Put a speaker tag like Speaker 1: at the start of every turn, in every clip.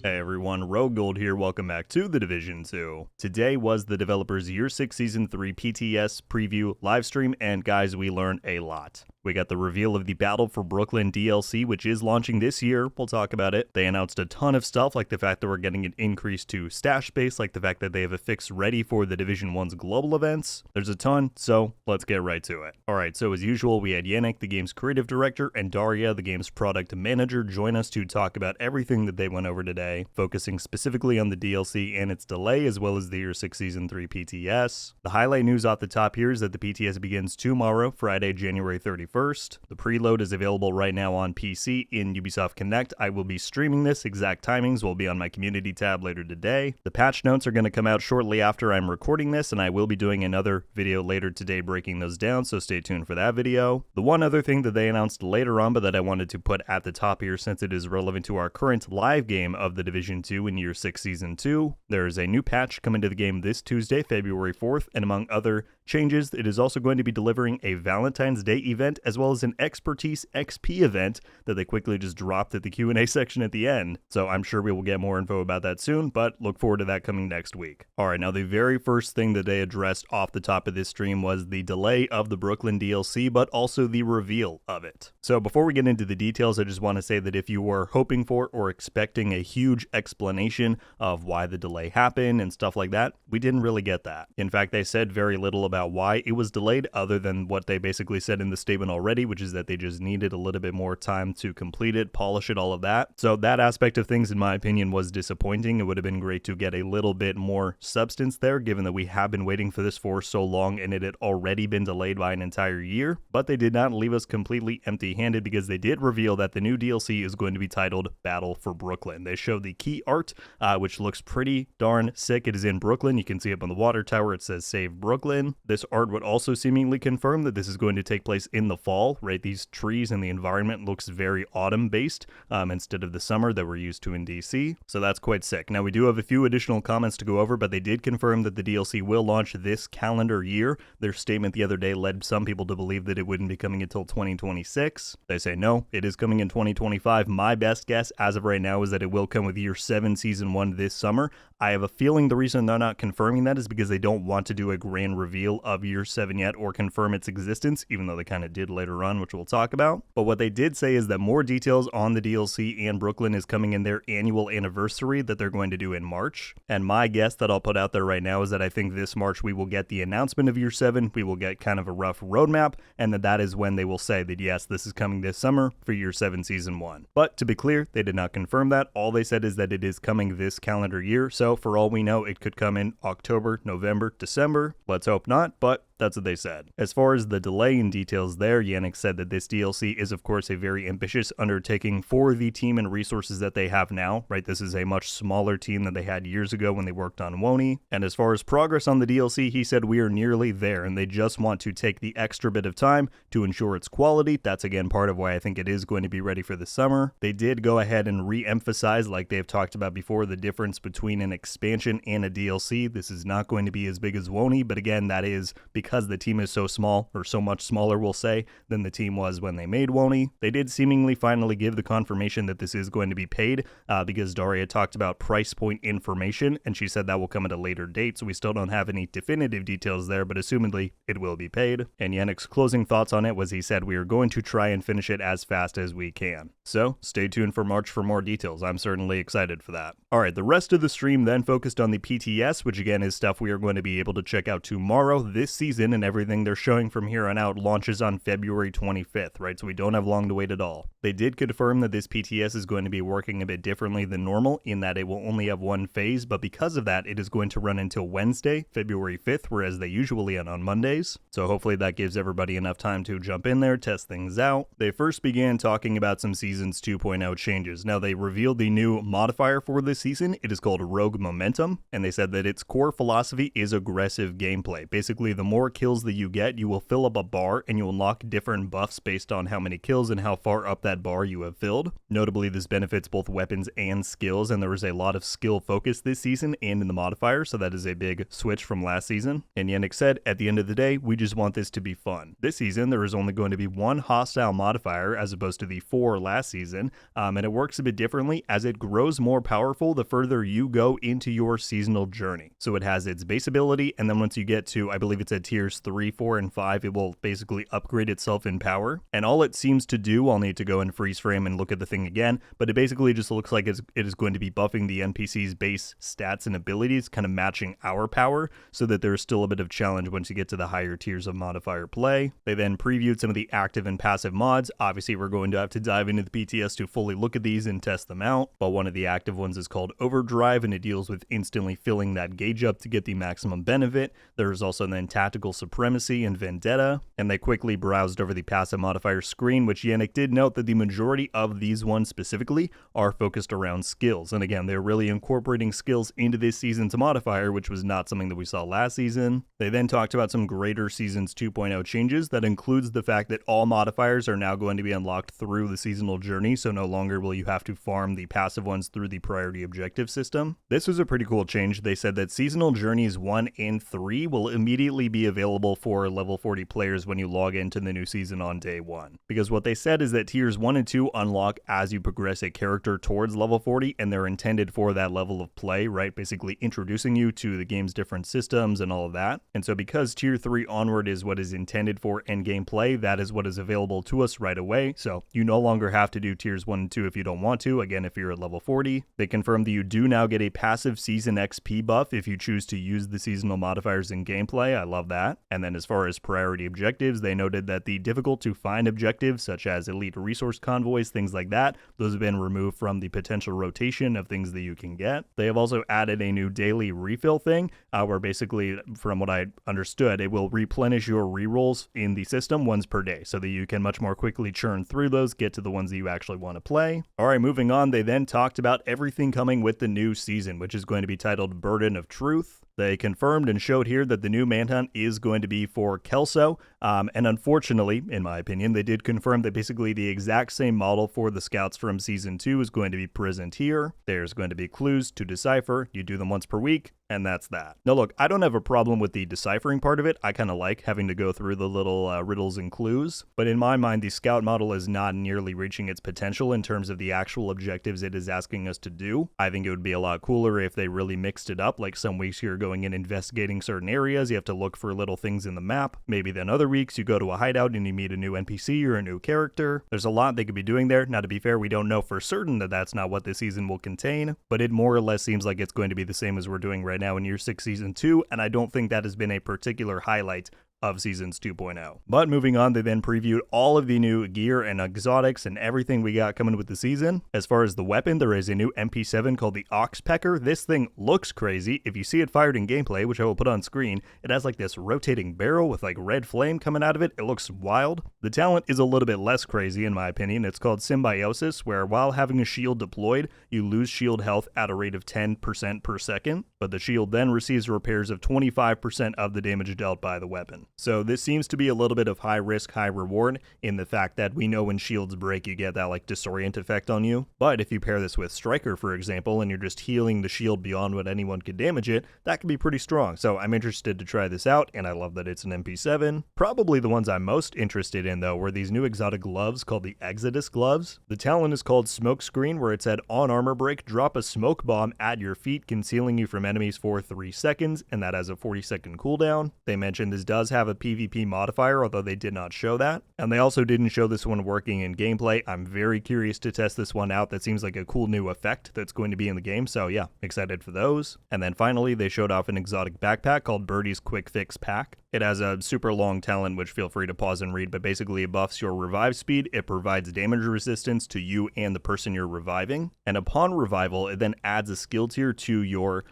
Speaker 1: Hey everyone, RogueGold here, welcome back to The Division 2. Today was the developer's Year 6 Season 3 PTS preview livestream, and guys, we learned a lot. We got the reveal of the Battle for Brooklyn DLC, which is launching this year. We'll talk about it. They announced a ton of stuff, like the fact that we're getting an increase to stash space, like the fact that they have a fix ready for the Division 1's global events. There's a ton, so let's get right to it. Alright, so as usual, we had Yannick, the game's creative director, and Daria, the game's product manager, join us to talk about everything that they went over today, focusing specifically on the DLC and its delay, as well as the Year 6 Season 3 PTS. The highlight news off the top here is that the PTS begins tomorrow, Friday, January 31st. The preload is available right now on PC in Ubisoft Connect. I will be streaming this. Exact timings will be on my community tab later today. The patch notes are going to come out shortly after I'm recording this, and I will be doing another video later today breaking those down, so stay tuned for that video. The one other thing that they announced later on, but that I wanted to put at the top here since it is relevant to our current live game of the Division 2 in Year 6 Season 2, there is a new patch coming to the game this Tuesday, February 4th, and among other changes, it is also going to be delivering a Valentine's Day event as well as an Expertise XP event that they quickly just dropped at the Q&A section at the end. So I'm sure we will get more info about that soon, but look forward to that coming next week. Alright, now the very first thing that they addressed off the top of this stream was the delay of the Brooklyn DLC, but also the reveal of it. So before we get into the details, I just want to say that if you were hoping for or expecting a huge explanation of why the delay happened and stuff like that, we didn't really get that. In fact, they said very little about why it was delayed other than what they basically said in the statement already, which is that they just needed a little bit more time to complete it, polish it, all of that. So that aspect of things, in my opinion, was disappointing. It would have been great to get a little bit more substance there, given that we have been waiting for this for so long and it had already been delayed by an entire year. But they did not leave us completely empty-handed, because they did reveal that the new DLC is going to be titled Battle for Brooklyn. They showed the key art, which looks pretty darn sick. It is in Brooklyn. You can see up on the water tower it says Save Brooklyn. This art would also seemingly confirm that this is going to take place in the fall, right? These trees and the environment looks very autumn-based instead of the summer that we're used to in DC, so that's quite sick. Now, we do have a few additional comments to go over, but they did confirm that the DLC will launch this calendar year. Their statement the other day led some people to believe that it wouldn't be coming until 2026. They say no, it is coming in 2025. My best guess as of right now is that it will come with Year 7 Season 1 this summer. I have a feeling the reason they're not confirming that is because they don't want to do a grand reveal of Year 7 yet or confirm its existence, even though they kind of did later on, which we'll talk about. But what they did say is that more details on the DLC and Brooklyn is coming in their annual anniversary that they're going to do in March. And my guess that I'll put out there right now is that I think this March we will get the announcement of Year 7, we will get kind of a rough roadmap, and that is when they will say that yes, this is coming this summer for Year 7 Season 1. But to be clear, they did not confirm that. All they said is that it is coming this calendar year, so for all we know, it could come in October, November, December. Let's hope not, but that's what they said. As far as the delay in details there, Yannick said that this DLC is of course a very ambitious undertaking for the team and resources that they have now, right? This is a much smaller team than they had years ago when they worked on Wony. And as far as progress on the DLC, he said we are nearly there and they just want to take the extra bit of time to ensure its quality. That's again part of why I think it is going to be ready for the summer. They did go ahead and re-emphasize, like they've talked about before, the difference between an expansion and a DLC. This is not going to be as big as Wony, but again, that is because the team is so small, or so much smaller we'll say, than the team was when they made Wony. They did seemingly finally give the confirmation that this is going to be paid, because Daria talked about price point information, and she said that will come at a later date, so we still don't have any definitive details there, but assumedly it will be paid. And Yannick's closing thoughts on it was he said we are going to try and finish it as fast as we can. So stay tuned for March for more details. I'm certainly excited for that. Alright, the rest of the stream then focused on the PTS, which again is stuff we are going to be able to check out tomorrow. This season and everything they're showing from here on out launches on February 25th, right? So we don't have long to wait at all. They did confirm that this PTS is going to be working a bit differently than normal in that it will only have one phase, but because of that, it is going to run until Wednesday, February 5th, whereas they usually end on Mondays. So hopefully that gives everybody enough time to jump in there, test things out. They first began talking about some Seasons 2.0 changes. Now they revealed the new modifier for this season. It is called Rogue Momentum, and they said that its core philosophy is aggressive gameplay. Basically, the more more kills that you get, you will fill up a bar and you unlock different buffs based on how many kills and how far up that bar you have filled. Notably, this benefits both weapons and skills, and there was a lot of skill focus this season and in the modifier, so that is a big switch from last season. And Yannick said, at the end of the day, we just want this to be fun. This season, there is only going to be one hostile modifier as opposed to the 4 last season, and it works a bit differently as it grows more powerful the further you go into your seasonal journey. So it has its base ability, and then once you get to, I believe it's at tiers 3, 4, and 5, it will basically upgrade itself in power. And all it seems to do, I'll need to go and freeze frame and look at the thing again, but it basically just looks like it is going to be buffing the NPC's base stats and abilities, kind of matching our power, so that there's still a bit of challenge once you get to the higher tiers of modifier play. They then previewed some of the active and passive mods. Obviously, we're going to have to dive into the PTS to fully look at these and test them out, but one of the active ones is called Overdrive, and it deals with instantly filling that gauge up to get the maximum benefit. There's also then Tactical Supremacy and Vendetta, and they quickly browsed over the passive modifier screen, which Yannick did note that the majority of these ones specifically are focused around skills. And again, they're really incorporating skills into this season's modifier, which was not something that we saw last season. They then talked about some greater Seasons 2.0 changes that includes the fact that all modifiers are now going to be unlocked through the seasonal journey, so no longer will you have to farm the passive ones through the priority objective system. This was a pretty cool change. They said that seasonal journeys 1 and 3 will immediately be available for level 40 players when you log into the new season on day 1. Because what they said is that tiers 1 and 2 unlock as you progress a character towards level 40, and they're intended for that level of play, right? Basically introducing you to the game's different systems and all of that. And so because tier 3 onward is what is intended for endgame play, that is what is available to us right away. So you no longer have to do tiers 1 and 2 if you don't want to, again, if you're at level 40. They confirmed that you do now get a passive season XP buff if you choose to use the seasonal modifiers in gameplay. I love that. And then as far as priority objectives, they noted that the difficult to find objectives, such as elite resource convoys, things like that, those have been removed from the potential rotation of things that you can get. They have also added a new daily refill thing, where basically, from what I understood, it will replenish your rerolls in the system once per day, so that you can much more quickly churn through those, get to the ones that you actually want to play. Alright, moving on, they then talked about everything coming with the new season, which is going to be titled Burden of Truth. They confirmed and showed here that the new manhunt is going to be for Kelso, and unfortunately, in my opinion, they did confirm that basically the exact same model for the scouts from Season 2 is going to be present here. There's going to be clues to decipher. You do them once per week, and that's that. Now look, I don't have a problem with the deciphering part of it. I kind of like having to go through the little riddles and clues, but in my mind, the scout model is not nearly reaching its potential in terms of the actual objectives it is asking us to do. I think it would be a lot cooler if they really mixed it up, like some weeks you're going in investigating certain areas, you have to look for little things in the map. Maybe then other weeks you go to a hideout and you meet a new NPC or a new character. There's a lot they could be doing there. Now to be fair, we don't know for certain that that's not what this season will contain, but it more or less seems like it's going to be the same as we're doing right now in Year 6 Season 2, and I don't think that has been a particular highlight of Seasons 2.0. But moving on, they then previewed all of the new gear and exotics and everything we got coming with the season. As far as the weapon, there is a new MP7 called the Oxpecker. This thing looks crazy. If you see it fired in gameplay, which I will put on screen, it has like this rotating barrel with like red flame coming out of it. It looks wild. The talent is a little bit less crazy in my opinion. It's called Symbiosis, where while having a shield deployed, you lose shield health at a rate of 10% per second, but the shield then receives repairs of 25% of the damage dealt by the weapon. So this seems to be a little bit of high risk, high reward in the fact that we know when shields break, you get that like disorient effect on you. But if you pair this with Striker, for example, and you're just healing the shield beyond what anyone could damage it, that can be pretty strong. So I'm interested to try this out, and I love that it's an MP7. Probably the ones I'm most interested in, though, were these new exotic gloves called the Exodus gloves. The talent is called Smoke Screen, where it said on armor break, drop a smoke bomb at your feet, concealing you from enemies for 3 seconds, and that has a 40-second cooldown. They mentioned this does have a PvP modifier, although they did not show that. And they also didn't show this one working in gameplay. I'm very curious to test this one out. That seems like a cool new effect that's going to be in the game, so yeah, excited for those. And then finally, they showed off an exotic backpack called Birdie's Quick Fix Pack. It has a super long talent, which feel free to pause and read, but basically it buffs your revive speed, it provides damage resistance to you and the person you're reviving, and upon revival, it then adds a skill tier to your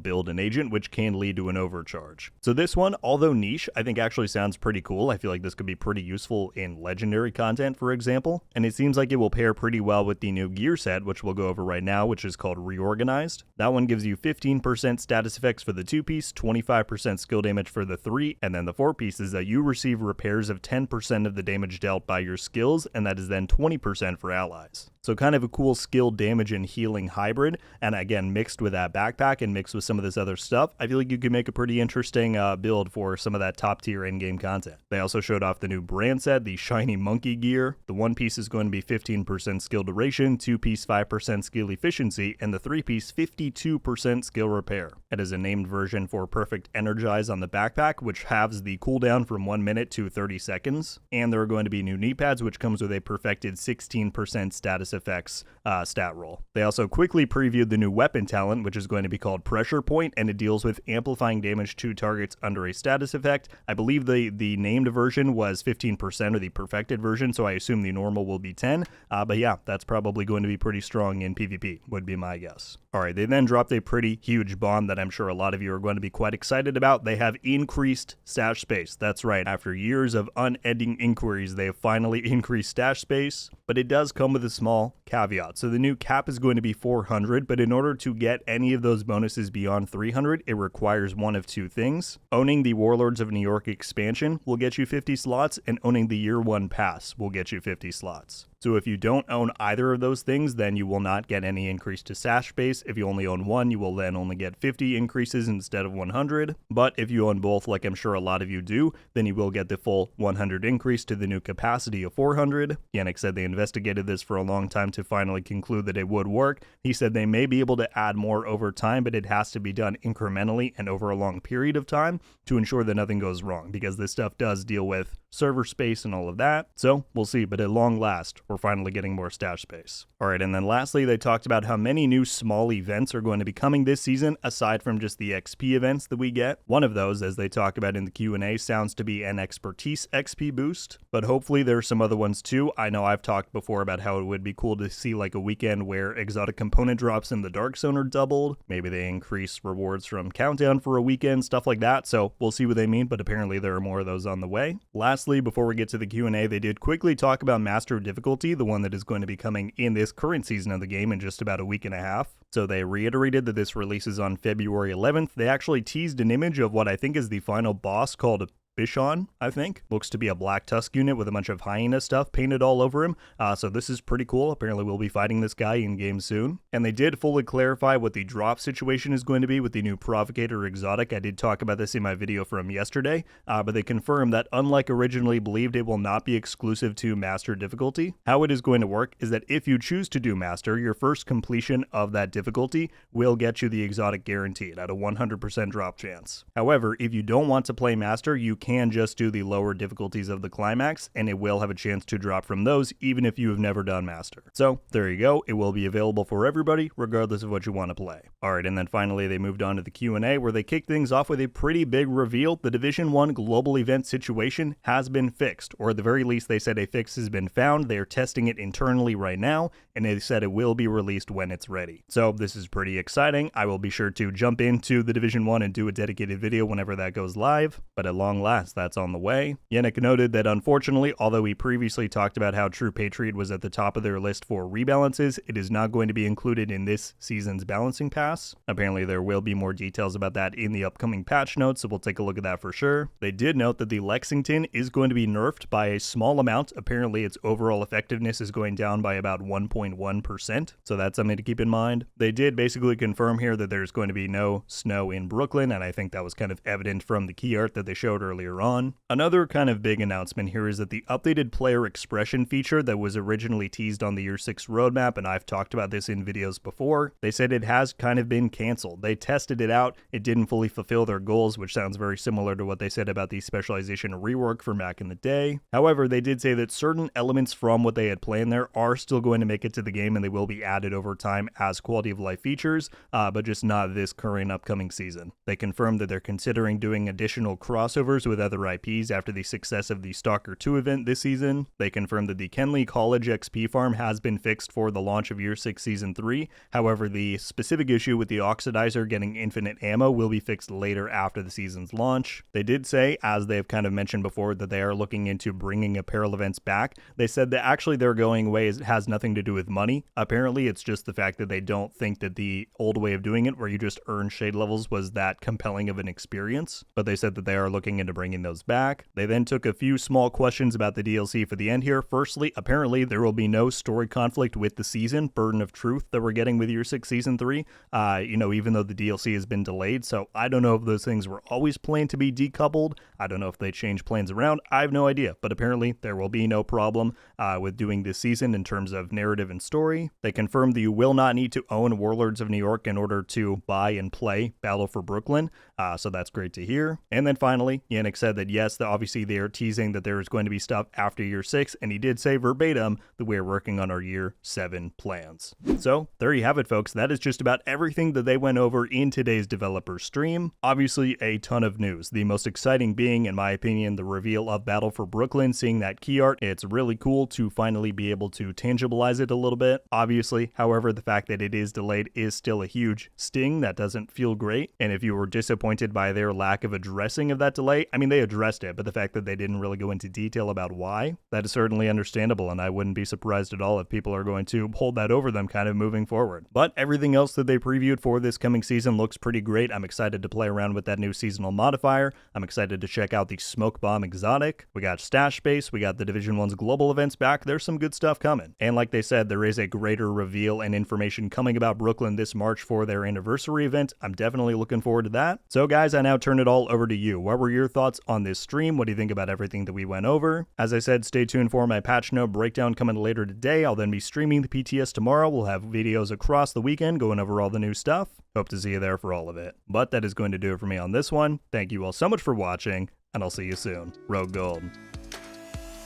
Speaker 1: build an agent, which can lead to an overcharge. So this one, although niche, I think actually sounds pretty cool. I feel like this could be pretty useful in legendary content, for example, and it seems like it will pair pretty well with the new gear set, which we'll go over right now, which is called Reorganized. That one gives you 15% status effects for the 2-piece, 25% skill damage for the 3, and then the 4-piece is that you receive repairs of 10% of the damage dealt by your skills, and that is then 20% for allies. So kind of a cool skill damage and healing hybrid, and again, mixed with that backpack and mixed with some of this other stuff, I feel like you could make a pretty interesting build for some of that top tier in-game content. They also showed off the new brand set, the shiny monkey gear. The 1-piece is going to be 15% skill duration, 2-piece 5% skill efficiency, and the 3-piece 52% skill repair. It is a named version for Perfect Energize on the backpack, which halves the cooldown from 1 minute to 30 seconds. And there are going to be new knee pads, which comes with a perfected 16% status effects stat roll. They also quickly previewed the new weapon talent, which is going to be called Pressure Point, and it deals with amplifying damage to targets under a status effect. I believe the named version was 15% or the perfected version, so I assume the normal will be 10. But yeah, that's probably going to be pretty strong in PvP, would be my guess. Alright, they then dropped a pretty huge bomb that I'm sure a lot of you are going to be quite excited about. They have increased stash space. That's right, after years of unending inquiries, they have finally increased stash space, but it does come with a small caveat. So the new cap is going to be 400, but in order to get any of those bonuses beyond 300, it requires one of two things. Owning the Warlords of New York expansion will get you 50 slots, and owning the Year 1 pass will get you 50 slots. So if you don't own either of those things, then you will not get any increase to stash space. If you only own one, you will then only get 50 increases instead of 100. But if you own both, like I'm sure a lot of you do, then you will get the full 100 increase to the new capacity of 400. Yannick said they investigated this for a long time to finally conclude that it would work. He said they may be able to add more over time, but it has to be done incrementally and over a long period of time to ensure that nothing goes wrong, because this stuff does deal with server space and all of that. So we'll see, but at long last, we're finally getting more stash space. Alright, and then lastly, they talked about how many new small events are going to be coming this season, aside from just the XP events that we get. One of those, as they talk about in the Q&A, sounds to be an expertise XP boost, but hopefully there are some other ones too. I know I've talked before about how it would be cool to see like a weekend where exotic component drops in the Dark Zone are doubled. Maybe they increase rewards from Countdown for a weekend, stuff like that. So we'll see what they mean, but apparently there are more of those on the way. Lastly, before we get to the Q&A, they did quickly talk about Master Difficulty, the one that is going to be coming in this current season of the game in just about a week and a half. So they reiterated that this releases on February 11th. They actually teased an image of what I think is the final boss called Bishon, I think. Looks to be a Black Tusk unit with a bunch of hyena stuff painted all over him. So this is pretty cool. Apparently we'll be fighting this guy in game soon. And they did fully clarify what the drop situation is going to be with the new Provocator exotic. I did talk about this in my video from yesterday, but they confirmed that unlike originally believed, it will not be exclusive to Master difficulty. How it is going to work is that if you choose to do Master, your first completion of that difficulty will get you the exotic guaranteed at a 100% drop chance. However, if you don't want to play Master, you can just do the lower difficulties of the climax, and it will have a chance to drop from those even if you have never done Master. So there you go, it will be available for everybody regardless of what you want to play. Alright, and then finally they moved on to the Q&A, where they kicked things off with a pretty big reveal. The Division 1 global event situation has been fixed, or at the very least they said a fix has been found. They are testing it internally right now, and they said it will be released when it's ready. So this is pretty exciting. I will be sure to jump into the Division 1 and do a dedicated video whenever that goes live, but at long last that's on the way. Yannick noted that unfortunately, although he previously talked about how True Patriot was at the top of their list for rebalances, it is not going to be included in this season's balancing pass. Apparently there will be more details about that in the upcoming patch notes, so we'll take a look at that for sure. They did note that the Lexington is going to be nerfed by a small amount. Apparently its overall effectiveness is going down by about 1.1%, so that's something to keep in mind. They did basically confirm here that there's going to be no snow in Brooklyn, and I think that was kind of evident from the key art that they showed earlier on. Another kind of big announcement here is that the updated player expression feature that was originally teased on the Year 6 roadmap, and I've talked about this in videos before, they said it has kind of been canceled. They tested it out, it didn't fully fulfill their goals, which sounds very similar to what they said about the specialization rework from back in the day. However, they did say that certain elements from what they had planned there are still going to make it to the game, and they will be added over time as quality of life features, but just not this current upcoming season. They confirmed that they're considering doing additional crossovers partners with other IPs after the success of the Stalker 2 event this season. They confirmed that the Kenley College XP farm has been fixed for the launch of Year 6 Season 3. However, the specific issue with the Oxidizer getting infinite ammo will be fixed later after the season's launch. They did say, as they've kind of mentioned before, that they are looking into bringing apparel events back. They said that actually they're going away has nothing to do with money. Apparently, it's just the fact that they don't think that the old way of doing it, where you just earn shade levels, was that compelling of an experience. But they said that they are looking into bringing those back. They then took a few small questions about the DLC for the end here. Firstly, apparently there will be no story conflict with the season, Burden of Truth, that we're getting with Year 6 Season 3, even though the DLC has been delayed. So I don't know if those things were always planned to be decoupled. I don't know if they changed plans around. I have no idea. But apparently there will be no problem with doing this season in terms of narrative and story. They confirmed that you will not need to own Warlords of New York in order to buy and play Battle for Brooklyn. So that's great to hear. And then finally, Yannick said that yes, obviously they are teasing that there is going to be stuff after Year 6, and he did say verbatim that we are working on our Year 7 plans. So there you have it, folks. That is just about everything that they went over in today's developer stream. Obviously a ton of news. The most exciting being, in my opinion, the reveal of Battle for Brooklyn, seeing that key art. It's really cool to finally be able to tangibilize it a little bit. Obviously, however, the fact that it is delayed is still a huge sting. That doesn't feel great. And if you were disappointed by their lack of addressing of that delay, I mean, they addressed it, but the fact that they didn't really go into detail about why, that is certainly understandable, and I wouldn't be surprised at all if people are going to hold that over them kind of moving forward. But everything else that they previewed for this coming season looks pretty great. I'm excited to play around with that new seasonal modifier. I'm excited to check out the Smoke Bomb exotic. We got Stash Space, we got the Division 1's global events back. There's some good stuff coming. And like they said, there is a greater reveal and information coming about Brooklyn this March for their anniversary event. I'm definitely looking forward to that. So guys, I now turn it all over to you. What were your thoughts on this stream? What do you think about everything that we went over? As I said, stay tuned for my patch note breakdown coming later today. I'll then be streaming the PTS tomorrow. We'll have videos across the weekend going over all the new stuff. Hope to see you there for all of it. But that is going to do it for me on this one. Thank you all so much for watching, and I'll see you soon. RogueGold.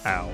Speaker 1: Ow.